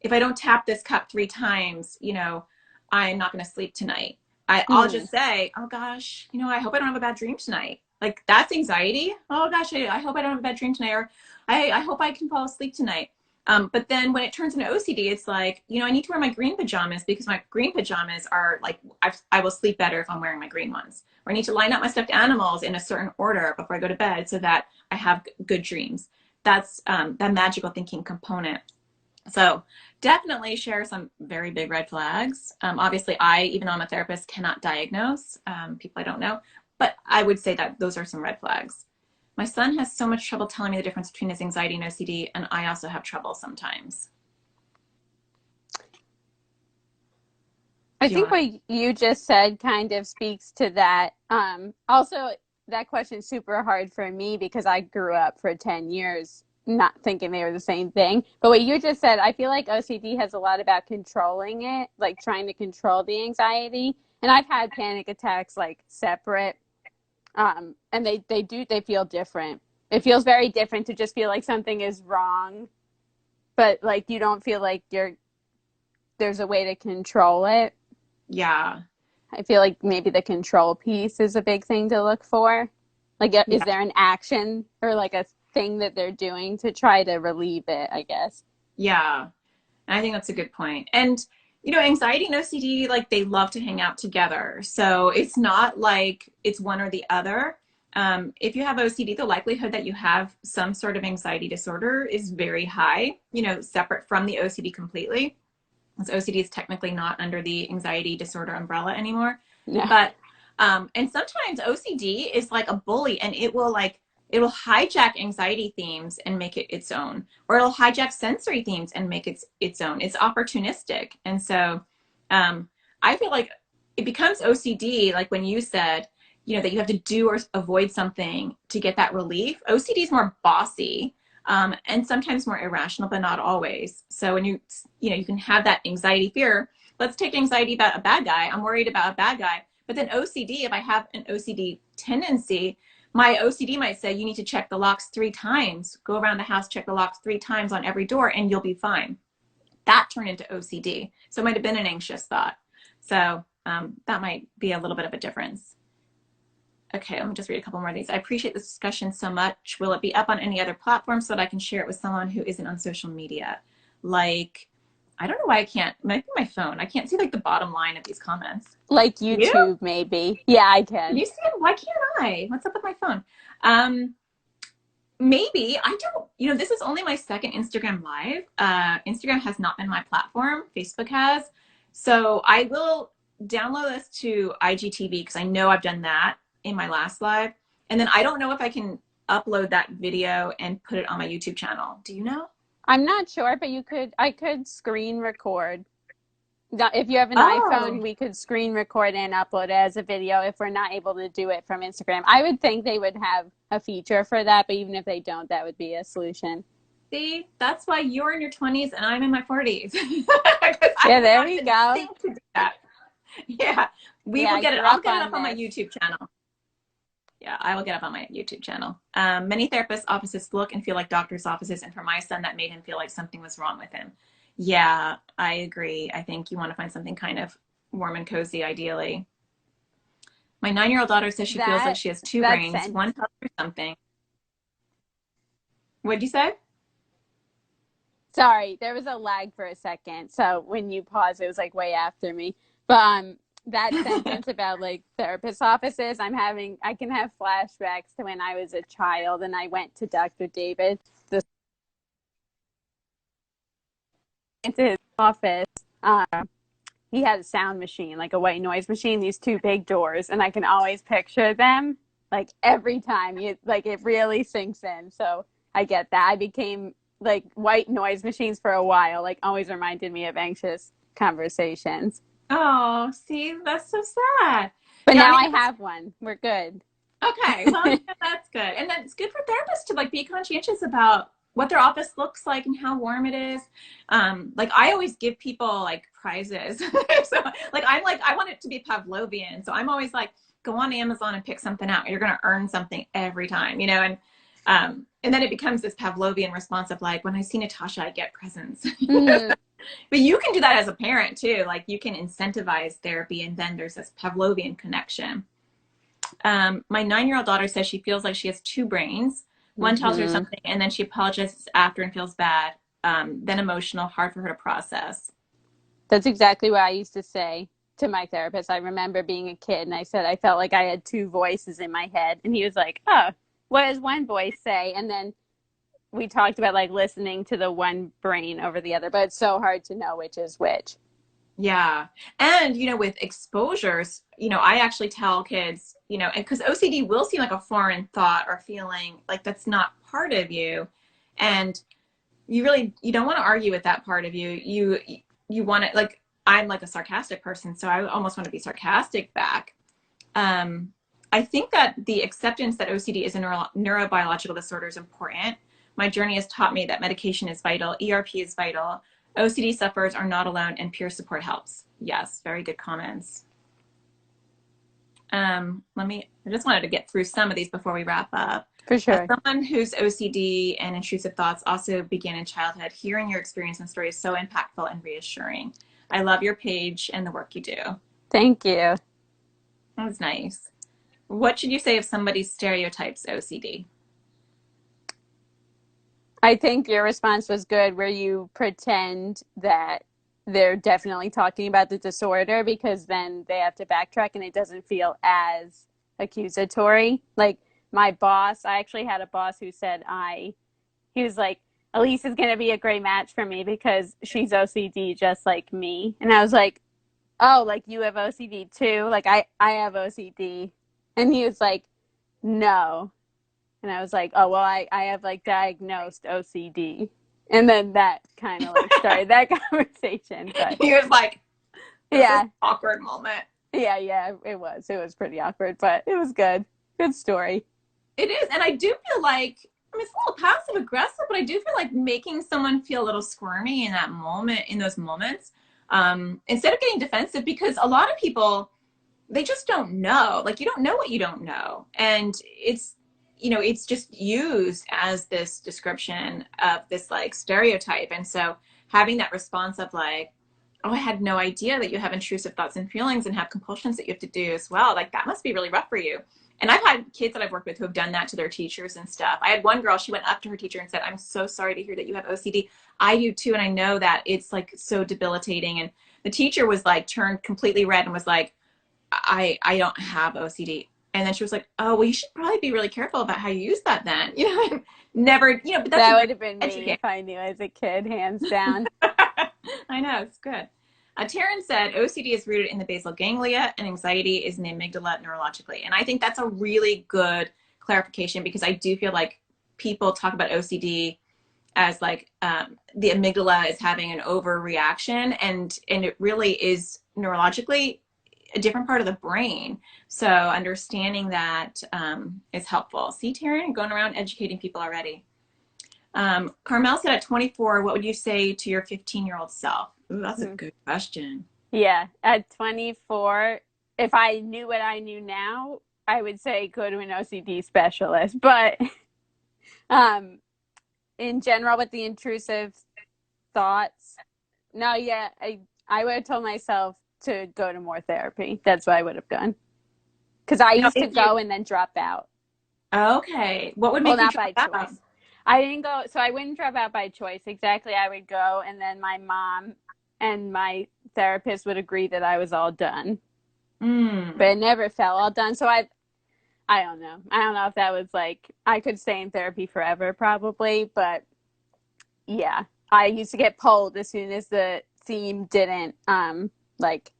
if I don't tap this cup 3 times, I'm not going to sleep tonight. I'll just say, oh gosh, I hope I don't have a bad dream tonight. Like, that's anxiety. Oh gosh, I hope I don't have a bad dream tonight. Or I hope I can fall asleep tonight. But then when it turns into OCD, it's like, I need to wear my green pajamas because my green pajamas are like, I will sleep better if I'm wearing my green ones. Or I need to line up my stuffed animals in a certain order before I go to bed so that I have good dreams. That's that magical thinking component. So definitely share some very big red flags. Obviously, even though I'm a therapist, cannot diagnose people I don't know. But I would say that those are some red flags. My son has so much trouble telling me the difference between his anxiety and OCD, and I also have trouble sometimes. I think what you just said kind of speaks to that. Also, that question is super hard for me because I grew up for 10 years not thinking they were the same thing. But what you just said, I feel like OCD has a lot about controlling it, like trying to control the anxiety. And I've had panic attacks like separate. And they feel different. It feels very different to just feel like something is wrong, but like you don't feel like there's a way to control it. Yeah. I feel like maybe the control piece is a big thing to look for. Like, is there an action or like a thing that they're doing to try to relieve it, I guess? Yeah. I think that's a good point. And anxiety and OCD, like, they love to hang out together. So it's not like it's one or the other. If you have OCD, the likelihood that you have some sort of anxiety disorder is very high, separate from the OCD completely. Because OCD is technically not under the anxiety disorder umbrella anymore. Yeah. But, and sometimes OCD is like a bully, and it will hijack anxiety themes and make it its own, or it'll hijack sensory themes and make it its own. It's opportunistic. And so I feel like it becomes OCD, like when you said, that you have to do or avoid something to get that relief. OCD is more bossy and sometimes more irrational, but not always. So when you can have that anxiety fear. Let's take anxiety about a bad guy. I'm worried about a bad guy. But then OCD, if I have an OCD tendency, my OCD might say, you need to check the locks 3 times, go around the house, check the locks 3 times on every door, and you'll be fine. That turned into OCD. So it might have been an anxious thought. So that might be a little bit of a difference. Okay, let me just read a couple more of these. I appreciate this discussion so much. Will it be up on any other platform so that I can share it with someone who isn't on social media? Like, I don't know why I can't, maybe my phone. I can't see like the bottom line of these comments. Like YouTube, maybe. Yeah, I can. You see it? Why can't I? What's up with my phone? Maybe. I don't, you know, this is only my second Instagram live. Instagram has not been my platform. Facebook has. So I will download this to IGTV because I know I've done that in my last live. And then I don't know if I can upload that video and put it on my YouTube channel. Do you know? I'm not sure, but I could screen record. If you have an iPhone, we could screen record and upload it as a video if we're not able to do it from Instagram. I would think they would have a feature for that, but even if they don't, that would be a solution. See, that's why you're in your 20s and I'm in my 40s. Yeah, there we go. Think to do that. Yeah, we will get it. I'll get it up on my YouTube channel. Yeah, I will get up on my YouTube channel. Many therapists' offices look and feel like doctors' offices, and for my son, that made him feel like something was wrong with him. Yeah, I agree. I think you want to find something kind of warm and cozy, ideally. My 9-year-old daughter says she feels like she has 2 brains. One tells her something. What'd you say? Sorry, there was a lag for a second. So when you paused, it was like way after me. But that sentence about like therapist offices, I can have flashbacks to when I was a child and I went to Dr. David into his office. He had a sound machine, like a white noise machine, these 2 big doors, and I can always picture them like every time it really sinks in. So I get that. I became like white noise machines for a while, like always reminded me of anxious conversations. Oh, see, that's so sad. But now I have one. We're good. Okay, well, yeah, that's good. And then it's good for therapists to like be conscientious about what their office looks like and how warm it is. Like I always give people like prizes. So like, I want it to be Pavlovian. So I'm always like, go on Amazon and pick something out. You're going to earn something every time, you know? And then it becomes this Pavlovian response of like, when I see Natasha, I get presents. Mm-hmm. But you can do that as a parent too. Like you can incentivize therapy and then there's this Pavlovian connection. My 9-year-old daughter says she feels like she has 2 brains. One tells her something and then she apologizes after and feels bad. Then emotional, hard for her to process. That's exactly what I used to say to my therapist. I remember being a kid and I said I felt like I had 2 voices in my head. And he was like, oh, what does one voice say? And then we talked about like listening to the one brain over the other, but it's so hard to know which is which. Yeah. And, you know, with exposures, you know, I actually tell kids, you know, because OCD will seem like a foreign thought or feeling like that's not part of you. And you don't want to argue with that part of you. You want to, like, I'm like a sarcastic person, so I almost want to be sarcastic back. I think that the acceptance that OCD is a neurobiological disorder is important. My journey has taught me that medication is vital, ERP is vital, OCD sufferers are not alone, and peer support helps. Yes, very good comments. I just wanted to get through some of these before we wrap up. For sure. As someone whose OCD and intrusive thoughts also began in childhood, hearing your experience and story is so impactful and reassuring. I love your page and the work you do. Thank you. That was nice. What should you say if somebody stereotypes OCD? I think your response was good, where you pretend that they're definitely talking about the disorder because then they have to backtrack and it doesn't feel as accusatory. Like my boss, I actually had a boss who said he was like, Elise is going to be a great match for me because she's OCD just like me. And I was like, oh, like you have OCD too? Like I have OCD. And he was like, no. And I was like, oh, well, I have like diagnosed OCD. And then that kind of like started that conversation. But he was like, yeah, awkward moment. Yeah, it was pretty awkward, but it was good. Good story. It is. And I do feel like, I mean, it's a little passive aggressive, but I do feel like making someone feel a little squirmy in that moment, in those moments, instead of getting defensive, because a lot of people, they just don't know. Like, you don't know what you don't know. And you know, it's just used as this description of this like stereotype. And so having that response of like, oh, I had no idea that you have intrusive thoughts and feelings and have compulsions that you have to do as well. Like that must be really rough for you. And I've had kids that I've worked with who have done that to their teachers and stuff. I had one girl, she went up to her teacher and said, I'm so sorry to hear that you have OCD. I do too. And I know that it's like so debilitating. And the teacher was like turned completely red and was like, I don't have OCD. And then she was like, oh, well, you should probably be really careful about how you use that then. You know, never, you know, but that's That would have been me if I knew as a kid, hands down. I know, it's good. Taryn said OCD is rooted in the basal ganglia and anxiety is in the amygdala neurologically. And I think that's a really good clarification because I do feel like people talk about OCD as like the amygdala is having an overreaction, and it really is neurologically a different part of the brain. So understanding that is helpful. See, Taryn, going around educating people already. Carmel said at 24, what would you say to your 15-year-old self? Ooh, that's a good question. Yeah, at 24, if I knew what I knew now, I would say go to an OCD specialist. But in general, with the intrusive thoughts, no, yeah, I would have told myself to go to more therapy. That's what I would have done. Because I used to go and then drop out. Okay. What would make you drop out? Choice. I didn't go, so I wouldn't drop out by choice. Exactly, I would go, and then my mom and my therapist would agree that I was all done. But it never felt all done. So I don't know. I don't know if that was like, I could stay in therapy forever probably, but yeah. I used to get pulled as soon as the theme didn't like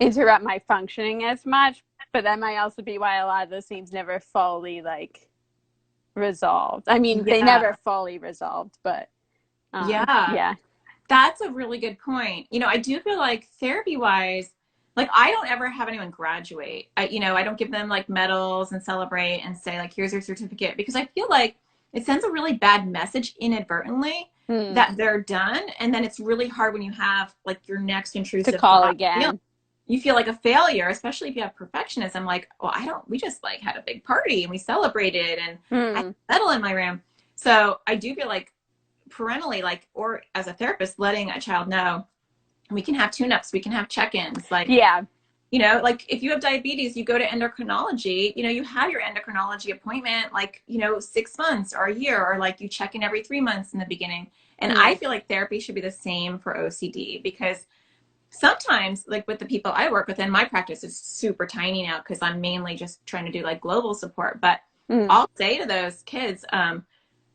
interrupt my functioning as much. But that might also be why a lot of those themes never fully like resolved. I mean, they never fully resolved, but yeah. That's a really good point. You know, I do feel like therapy wise, like I don't ever have anyone graduate. I don't give them like medals and celebrate and say like, here's your certificate, because I feel like it sends a really bad message inadvertently that they're done. And then it's really hard when you have like your next intrusive to call again. You feel like a failure, especially if you have perfectionism. Like, well, we just like had a big party and we celebrated and I had a medal in my room. So I do feel like parentally, like, or as a therapist, letting a child know we can have tune-ups, we can have check-ins. Like, yeah, you know, like if you have diabetes, you go to endocrinology, you know, you have your endocrinology appointment, like, 6 months or a year, or like you check in every 3 months in the beginning. And I feel like therapy should be the same for OCD, because sometimes like with the people I work with, and my practice is super tiny now because I'm mainly just trying to do like global support, but I'll say to those kids,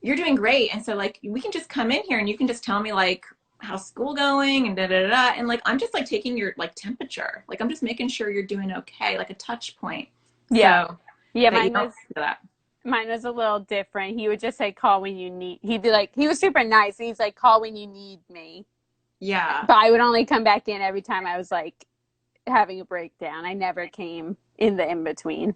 you're doing great. And so like, we can just come in here and you can just tell me like, how's school going and da da da. And like, I'm just like taking your like temperature. Like, I'm just making sure you're doing okay. Like a touch point. Yeah. So, yeah. Mine was a little different. He would just say, call when you need, he'd be like, he was super nice. He's like, call when you need me. Yeah. But I would only come back in every time I was like having a breakdown. I never came in the in-between.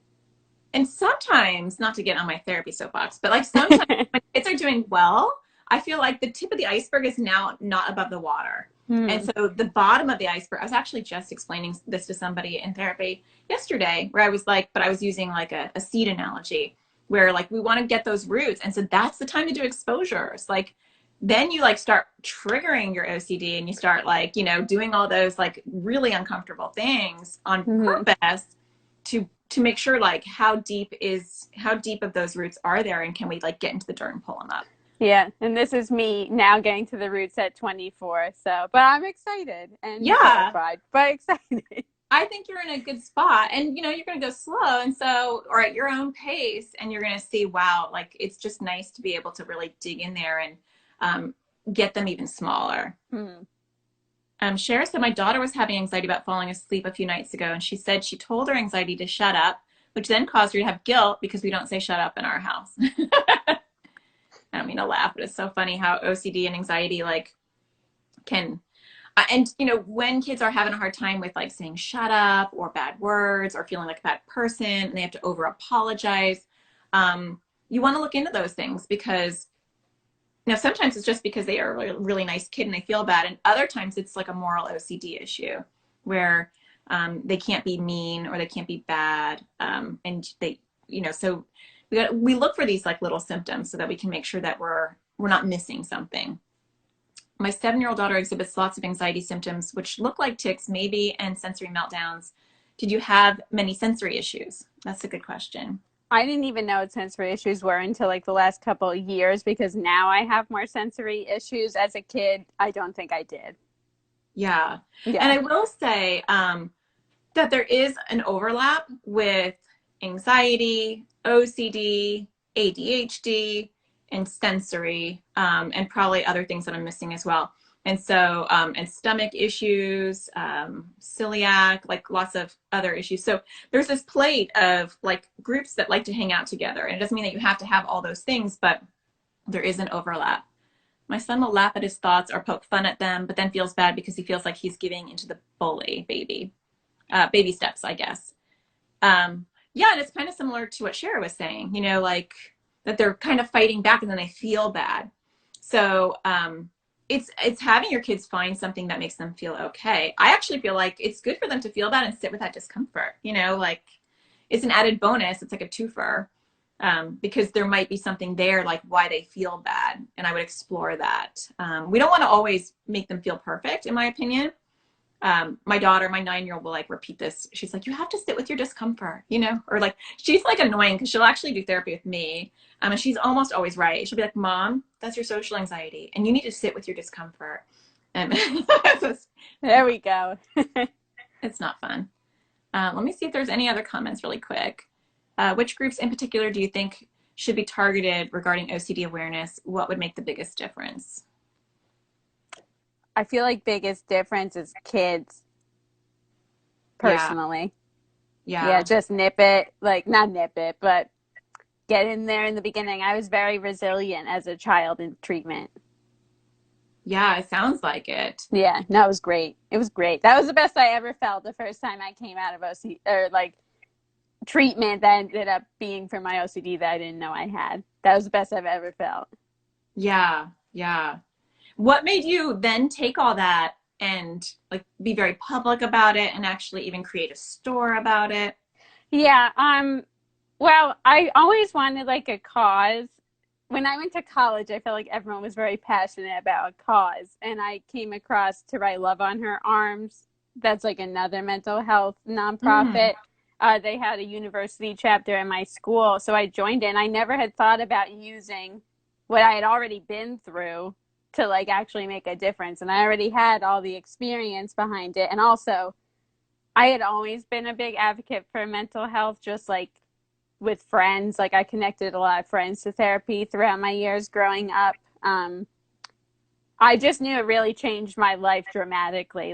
And sometimes, not to get on my therapy soapbox, but like sometimes when kids are doing well, I feel like the tip of the iceberg is now not above the water. And so the bottom of the iceberg, I was actually just explaining this to somebody in therapy yesterday, where I was like, but I was using like a seed analogy, where like we want to get those roots. And so that's the time to do exposures. Like, then you like start triggering your OCD and you start like, doing all those like really uncomfortable things on purpose to make sure like how deep of those roots are there, and can we like get into the dirt and pull them up. Yeah, and this is me now getting to the roots at 24. So, but I'm excited and terrified, but excited. I think you're in a good spot, and you're going to go slow, and so, or at your own pace, and you're going to see, wow, like it's just nice to be able to really dig in there and get them even smaller. Cher said, my daughter was having anxiety about falling asleep a few nights ago, and she said she told her anxiety to shut up, which then caused her to have guilt because we don't say shut up in our house. I don't mean to laugh, but it's so funny how OCD and anxiety like can, and when kids are having a hard time with like saying shut up or bad words or feeling like a bad person and they have to over apologize, you want to look into those things, because sometimes it's just because they are a really nice kid and they feel bad, and other times it's like a moral OCD issue where they can't be mean or they can't be bad, and they so we look for these like little symptoms so that we can make sure that we're not missing something. My 7-year-old daughter exhibits lots of anxiety symptoms, which look like tics, maybe, and sensory meltdowns. Did you have many sensory issues? That's a good question. I didn't even know what sensory issues were until like the last couple of years because now I have more sensory issues. As a kid, I don't think I did. Yeah. And Yeah. I will say that there is an overlap with anxiety, OCD, ADHD, and sensory, and probably other things that I'm missing as well. And so, and stomach issues, celiac, like lots of other issues. So there's this plate of like groups that like to hang out together. And it doesn't mean that you have to have all those things, but there is an overlap. My son will laugh at his thoughts or poke fun at them, but then feels bad because he feels like he's giving into the bully baby steps, I guess. Yeah, and it's kind of similar to what Shara was saying, like that they're kind of fighting back and then they feel bad. So it's having your kids find something that makes them feel okay. I actually feel like it's good for them to feel bad and sit with that discomfort, like it's an added bonus. It's like a twofer, because there might be something there, like why they feel bad. And I would explore that. We don't want to always make them feel perfect, in my opinion. My daughter, my 9-year-old, will like repeat this. She's like, you have to sit with your discomfort, or like she's like annoying because she'll actually do therapy with me. And she's almost always right. She'll be like, Mom, that's your social anxiety and you need to sit with your discomfort. And There we go. it's not fun. Let me see if there's any other comments really quick. Which groups in particular do you think should be targeted regarding OCD awareness? What would make the biggest difference? I feel like biggest difference is kids, Yeah, personally. Yeah, yeah, just nip it, like not nip it, but get in there in the beginning. I was very resilient as a child in treatment. yeah. It sounds like it. Yeah, no, it was great. It was great. That was the best I ever felt the first time I came out of OCD or like treatment that ended up being for my OCD that I didn't know I had. That was the best I've ever felt. Yeah, yeah. What made you then take all that and like be very public about it and actually even create a store about it? Yeah, well, I always wanted like a cause. When I went to college, I felt like everyone was very passionate about a cause, and I came across To Write Love on Her Arms. That's like another mental health Mm, nonprofit. They had a university chapter in my school, so I joined it. And I never had thought about using what I had already been through to like actually make a difference, and I already had all the experience behind it. And also, I had always been a big advocate for mental health, just like with friends. Like I connected a lot of friends to therapy throughout my years growing up. I just knew it really changed my life dramatically.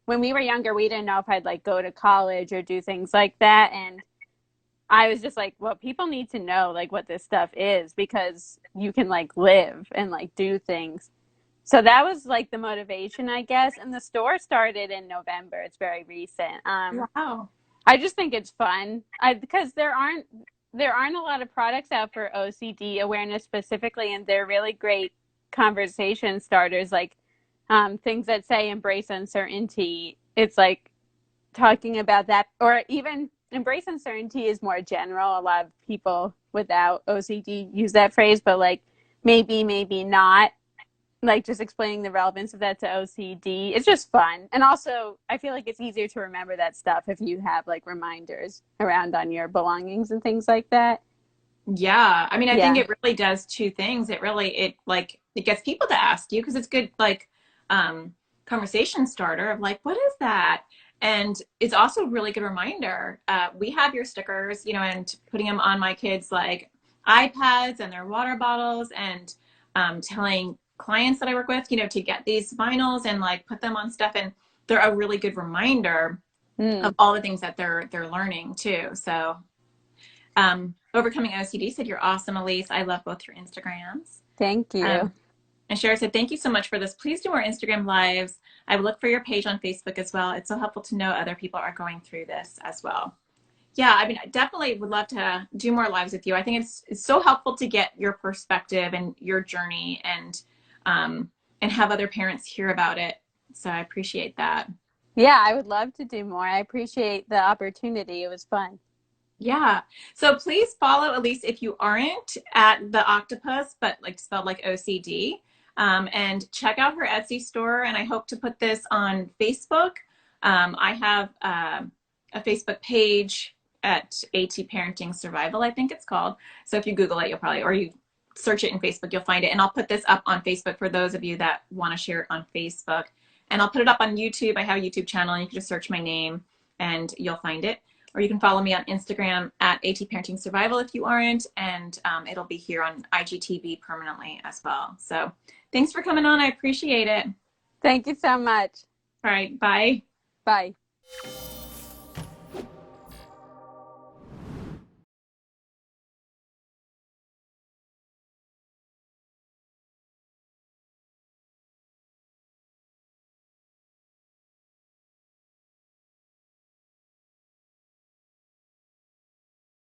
When we were younger, we didn't know if I'd like go to college or do things like that. And I was just like, well, people need to know like what this stuff is because you can like live and like do things. So that was like the motivation, I guess. And the store started in November. It's very recent. wow. I just think it's fun. Because there aren't a lot of products out for OCD awareness specifically, and they're really great conversation starters, like things that say embrace uncertainty. It's like talking about that, or even embrace uncertainty is more general. A lot of people without OCD use that phrase, but like maybe, maybe not, like just explaining the relevance of that to OCD. It's just fun. And also, I feel like it's easier to remember that stuff if you have like reminders around on your belongings and things like that. Yeah. I mean, I think Yeah. it really does two things. It gets people to ask you because it's good, like, conversation starter of like, what is that? And it's also a really good reminder. We have your stickers, and putting them on my kids' like iPads and their water bottles, and telling clients that I work with, to get these vinyls and like put them on stuff. And they're a really good reminder of Mm, all the things that they're learning too. So Overcoming OCD said, you're awesome, Elise. I love both your Instagrams. thank you. Um, and Shara said, thank you so much for this. Please do more Instagram lives. I will look for your page on Facebook as well. It's so helpful to know other people are going through this as well. Yeah, I mean, I definitely would love to do more lives with you. I think it's so helpful to get your perspective and your journey, and have other parents hear about it. So I appreciate that. Yeah, I would love to do more. I appreciate the opportunity. It was fun. Yeah. So please follow Elise if you aren't at the octopus, but like spelled like OCD. And check out her Etsy store. And I hope to put this on Facebook. I have a Facebook page at AT Parenting Survival, I think it's called. So if you Google it, you'll probably, or you search it in Facebook, you'll find it. And I'll put this up on Facebook for those of you that want to share it on Facebook. And I'll put it up on YouTube. I have a YouTube channel, and you can just search my name and you'll find it. Or you can follow me on Instagram at AT Parenting Survival if you aren't, and it'll be here on IGTV permanently as well. So thanks for coming on. I appreciate it. Thank you so much. All right, bye. Bye.